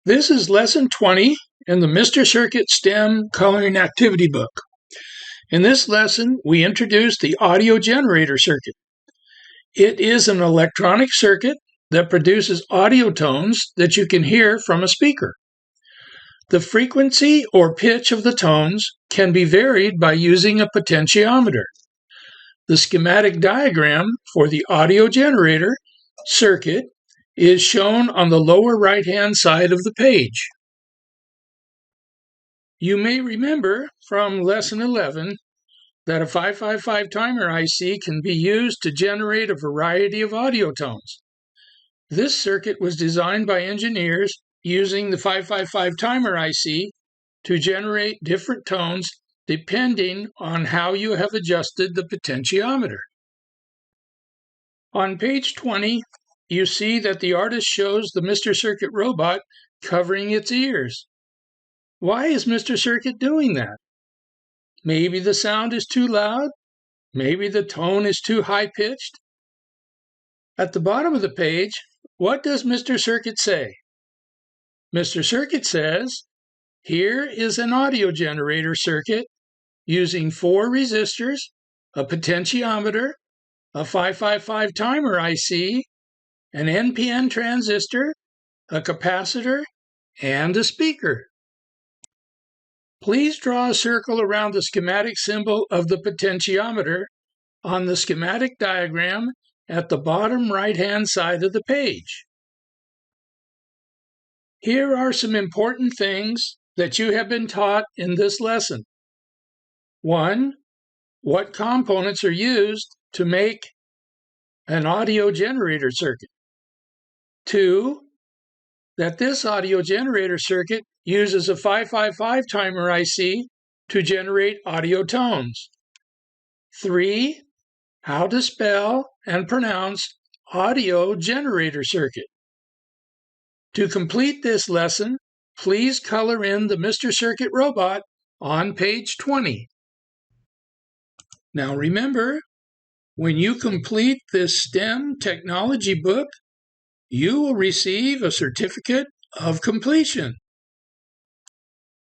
This is Lesson 20 in the Mr. Circuit STEM Coloring Activity Book. In this lesson, we introduce the audio generator circuit. It is an electronic circuit that produces audio tones that you can hear from a speaker. The frequency or pitch of the tones can be varied by using a potentiometer. The schematic diagram for the audio generator circuit is shown on the lower right-hand side of the page. You may remember from Lesson 11 that a 555 timer IC can be used to generate a variety of audio tones. This circuit was designed by engineers using the 555 timer IC to generate different tones depending on how you have adjusted the potentiometer. On page 20, you see that the artist shows the Mr. Circuit robot covering its ears. Why is Mr. Circuit doing that? Maybe the sound is too loud? Maybe the tone is too high-pitched? At the bottom of the page, what does Mr. Circuit say? Mr. Circuit says, here is an audio generator circuit using 4 resistors, a potentiometer, a 555 timer IC, an NPN transistor, a capacitor, and a speaker. Please draw a circle around the schematic symbol of the potentiometer on the schematic diagram at the bottom right-hand side of the page. Here are some important things that you have been taught in this lesson. 1. What components are used to make an audio generator circuit? 2. That this audio generator circuit uses a 555 timer IC to generate audio tones. 3. How to spell and pronounce audio generator circuit. To complete this lesson, please color in the Mr. Circuit robot on page 20. Now remember, when you complete this STEM technology book, you will receive a certificate of completion.